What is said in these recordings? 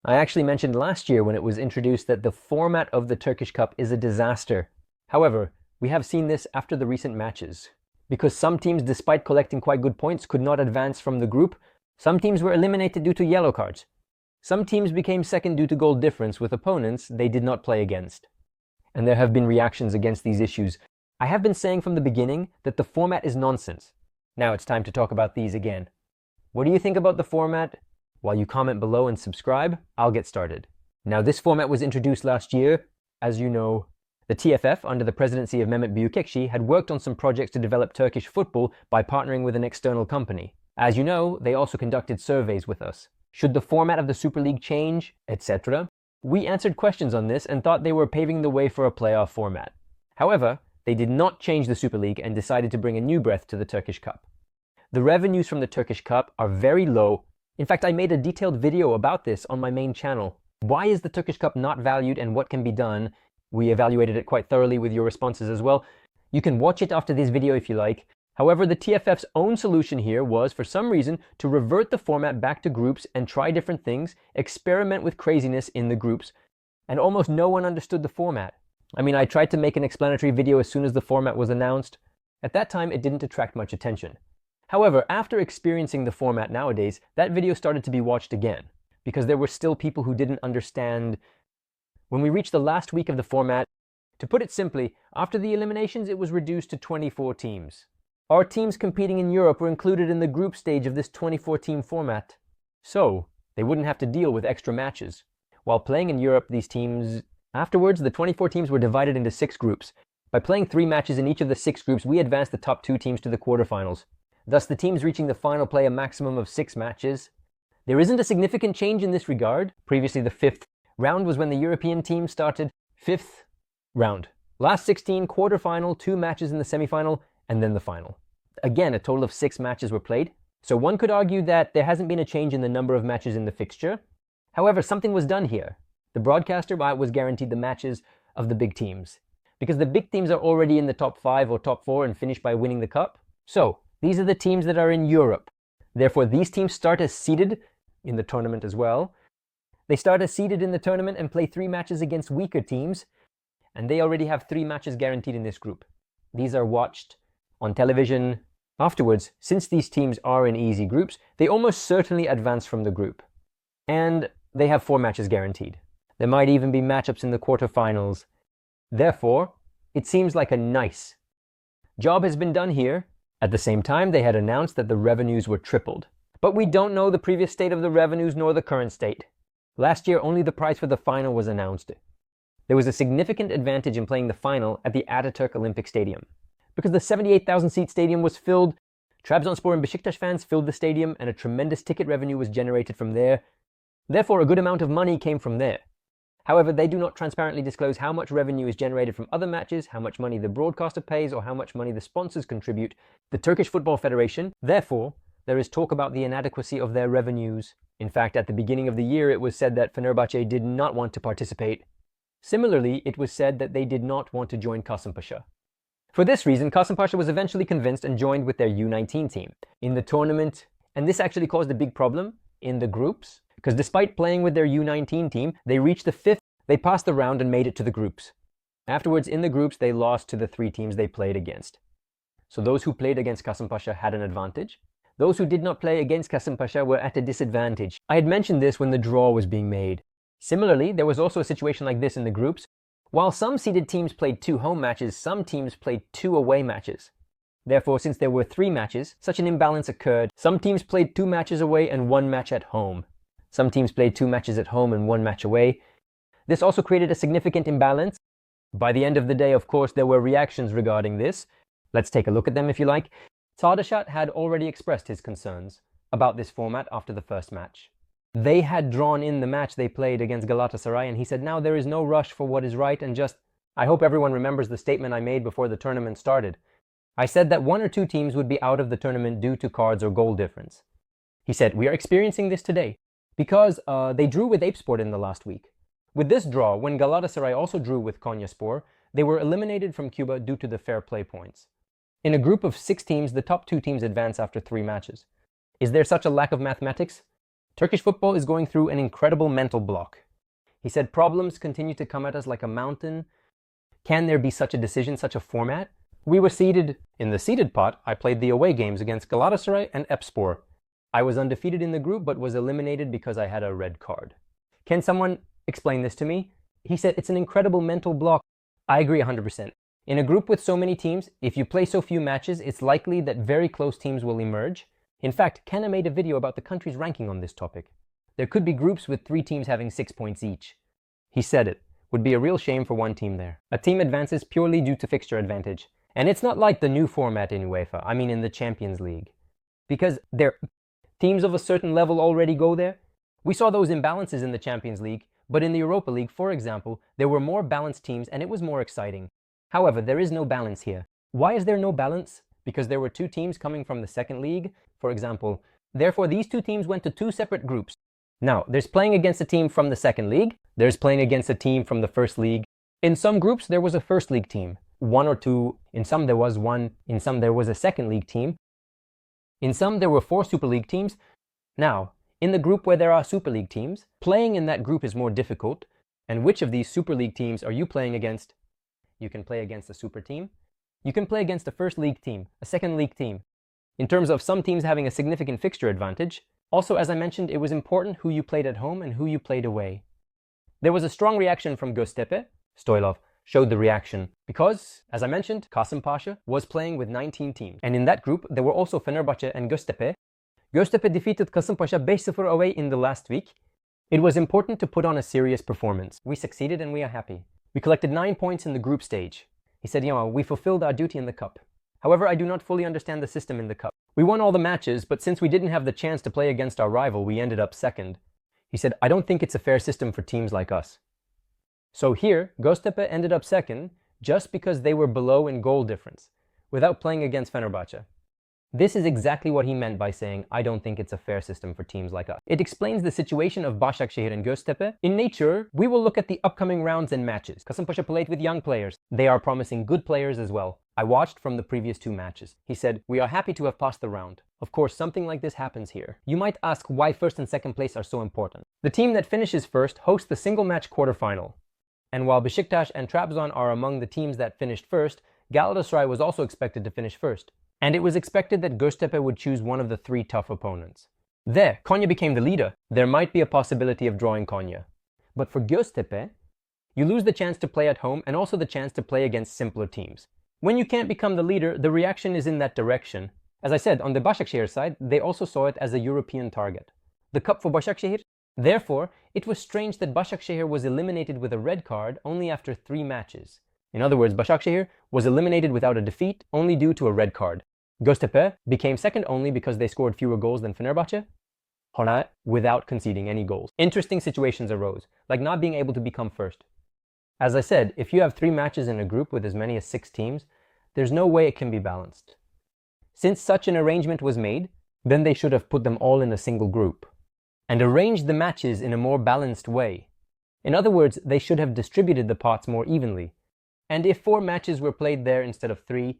I actually mentioned last year when it was introduced that the format of the Turkish Cup is a disaster. However, we have seen this after the recent matches. Because some teams, despite collecting quite good points, could not advance from the group, some teams were eliminated due to yellow cards. Some teams became second due to goal difference with opponents they did not play against. And there have been reactions against these issues. I have been saying from the beginning that the format is nonsense. Now it's time to talk about these again. What do you think about the format? While you comment below and subscribe, I'll get started. Now this format was introduced last year. As you know, the TFF, under the presidency of Mehmet Büyükekşi, had worked on some projects to develop Turkish football by partnering with an external company. As you know, they also conducted surveys with us. Should the format of the Super League change, etc.? We answered questions on this and thought they were paving the way for a playoff format. However, they did not change the Super League and decided to bring a new breath to the Turkish Cup. The revenues from the Turkish Cup are very low. In fact, I made a detailed video about this on my main channel. Why is the Turkish Cup not valued and what can be done? We evaluated it quite thoroughly with your responses as well. You can watch it after this video if you like. However, the TFF's own solution here was, for some reason, to revert the format back to groups and try different things, experiment with craziness in the groups. And almost no one understood the format. I mean, I tried to make an explanatory video as soon as the format was announced. At that time, it didn't attract much attention. However, after experiencing the format nowadays, that video started to be watched again, because there were still people who didn't understand. When we reached the last week of the format, to put it simply, after the eliminations it was reduced to 24 teams. Our teams competing in Europe were included in the group stage of this 24-team format. So, they wouldn't have to deal with extra matches. While playing in Europe, these teams... Afterwards, the 24 teams were divided into 6 groups. By playing 3 matches in each of the 6 groups, we advanced the top 2 teams to the quarterfinals. Thus, the teams reaching the final play a maximum of 6 matches. There isn't a significant change in this regard. Previously, the 5th round was when the European team started. 5th round. Last 16, quarterfinal, 2 matches in the semifinal, and then the final. Again, a total of 6 matches were played. So one could argue that there hasn't been a change in the number of matches in the fixture. However, something was done here. The broadcaster was guaranteed the matches of the big teams. Because the big teams are already in the top 5 or top 4 and finish by winning the cup. So, these are the teams that are in Europe. Therefore, these teams start as seeded in the tournament as well. They start as seeded in the tournament and play 3 matches against weaker teams. And they already have 3 matches guaranteed in this group. These are watched on television. Afterwards, since these teams are in easy groups, they almost certainly advance from the group. And they have 4 matches guaranteed. There might even be matchups in the quarterfinals. Therefore, it seems like a nice job has been done here. At the same time, they had announced that the revenues were tripled. But we don't know the previous state of the revenues nor the current state. Last year, only the prize for the final was announced. There was a significant advantage in playing the final at the Ataturk Olympic Stadium. Because the 78,000-seat stadium was filled, Trabzonspor and Beşiktaş fans filled the stadium and a tremendous ticket revenue was generated from there. Therefore, a good amount of money came from there. However, they do not transparently disclose how much revenue is generated from other matches, how much money the broadcaster pays, or how much money the sponsors contribute. The Turkish Football Federation, therefore, there is talk about the inadequacy of their revenues. In fact, at the beginning of the year, it was said that Fenerbahçe did not want to participate. Similarly, it was said that they did not want to join Kasımpaşa. For this reason, Kasımpaşa was eventually convinced and joined with their U19 team in the tournament. And this actually caused a big problem in the groups, because despite playing with their U19 team, they reached the 5th. They passed the round and made it to the groups. Afterwards, in the groups, they lost to the 3 teams they played against. So those who played against Kasımpaşa had an advantage. Those who did not play against Kasımpaşa were at a disadvantage. I had mentioned this when the draw was being made. Similarly, there was also a situation like this in the groups. While some seeded teams played 2 home matches, some teams played 2 away matches. Therefore, since there were 3 matches, such an imbalance occurred. Some teams played 2 matches away and 1 match at home. Some teams played 2 matches at home and 1 match away. This also created a significant imbalance. By the end of the day, of course, there were reactions regarding this. Let's take a look at them if you like. Tardashat had already expressed his concerns about this format after the first match. They had drawn in the match they played against Galatasaray, and he said, now there is no rush for what is right, and just, I hope everyone remembers the statement I made before the tournament started. I said that 1 or 2 teams would be out of the tournament due to cards or goal difference. He said, we are experiencing this today, because they drew with Apesport in the last week. With this draw, when Galatasaray also drew with Konyaspor, they were eliminated from Cuba due to the fair play points. In a group of 6 teams, the top 2 teams advance after 3 matches. Is there such a lack of mathematics? Turkish football is going through an incredible mental block. He said problems continue to come at us like a mountain. Can there be such a decision, such a format? We were seeded in the seeded pot. I played the away games against Galatasaray and Epspor. I was undefeated in the group but was eliminated because I had a red card. Can someone explain this to me? He said it's an incredible mental block. I agree 100%. In a group with so many teams, if you play so few matches, it's likely that very close teams will emerge. In fact, Kenna made a video about the country's ranking on this topic. There could be groups with 3 teams having 6 points each. He said it would be a real shame for one team there. A team advances purely due to fixture advantage. And it's not like the new format in UEFA, I mean in the Champions League. Because teams of a certain level already go there. We saw those imbalances in the Champions League, but in the Europa League, for example, there were more balanced teams and it was more exciting. However, there is no balance here. Why is there no balance? Because there were 2 teams coming from the second league, for example. Therefore, these 2 teams went to 2 separate groups. Now, there's playing against a team from the second league. There's playing against a team from the first league. In some groups, there was a first league team. 1 or 2. In some, there was 1. In some, there was a second league team. In some, there were 4 Super League teams. Now, in the group where there are Super League teams, playing in that group is more difficult. And which of these Super League teams are you playing against? You can play against a super team. You can play against a first league team, a second league team. In terms of some teams having a significant fixture advantage, also, as I mentioned, it was important who you played at home and who you played away. There was a strong reaction from Göztepe. Stoylov showed the reaction because, as I mentioned, Kasımpaşa was playing with 19 teams. And in that group, there were also Fenerbahçe and Göztepe. Göztepe defeated Kasımpaşa 5-0 away in the last week. It was important to put on a serious performance. We succeeded and we are happy. We collected 9 points in the group stage. He said, we fulfilled our duty in the cup. However, I do not fully understand the system in the cup. We won all the matches, but since we didn't have the chance to play against our rival, we ended up second. He said, I don't think it's a fair system for teams like us. So here, Göztepe ended up second just because they were below in goal difference, without playing against Fenerbahçe. This is exactly what he meant by saying, I don't think it's a fair system for teams like us. It explains the situation of Başakşehir and Göztepe. In nature, we will look at the upcoming rounds and matches. Kasımpaşa played with young players. They are promising good players as well. I watched from the previous 2 matches. He said, we are happy to have passed the round. Of course, something like this happens here. You might ask why first and second place are so important. The team that finishes first hosts the single match quarterfinal. And while Beşiktaş and Trabzon are among the teams that finished first, Galatasaray was also expected to finish first. And it was expected that Göztepe would choose one of the 3 tough opponents. There, Konya became the leader. There might be a possibility of drawing Konya. But for Göztepe, you lose the chance to play at home and also the chance to play against simpler teams. When you can't become the leader, the reaction is in that direction. As I said, on the Başakşehir side, they also saw it as a European target. The cup for Başakşehir. Therefore, it was strange that Başakşehir was eliminated with a red card only after 3 matches. In other words, Başakşehir was eliminated without a defeat only due to a red card. Göztepe became second only because they scored fewer goals than Fenerbahçe, without conceding any goals. Interesting situations arose, like not being able to become first. As I said, if you have 3 matches in a group with as many as 6 teams, there's no way it can be balanced. Since such an arrangement was made, then they should have put them all in a single group and arranged the matches in a more balanced way. In other words, they should have distributed the pots more evenly. And if 4 matches were played there instead of 3,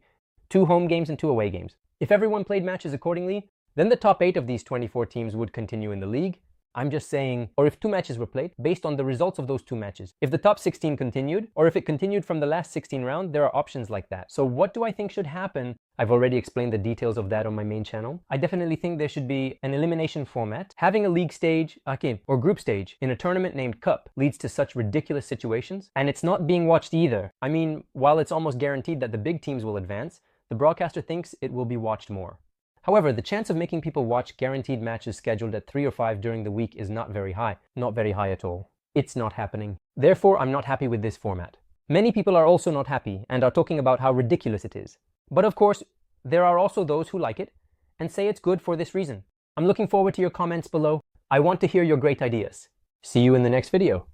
2 home games and 2 away games. If everyone played matches accordingly, then the top 8 of these 24 teams would continue in the league. I'm just saying, or if 2 matches were played, based on the results of those 2 matches. If the top 16 continued, or if it continued from the last 16 round, there are options like that. So what do I think should happen? I've already explained the details of that on my main channel. I definitely think there should be an elimination format. Having a league stage, or group stage, in a tournament named Cup leads to such ridiculous situations, and it's not being watched either. I mean, while it's almost guaranteed that the big teams will advance, the broadcaster thinks it will be watched more. However, the chance of making people watch guaranteed matches scheduled at 3 or 5 during the week is not very high. Not very high at all. It's not happening. Therefore, I'm not happy with this format. Many people are also not happy and are talking about how ridiculous it is. But of course, there are also those who like it and say it's good for this reason. I'm looking forward to your comments below. I want to hear your great ideas. See you in the next video.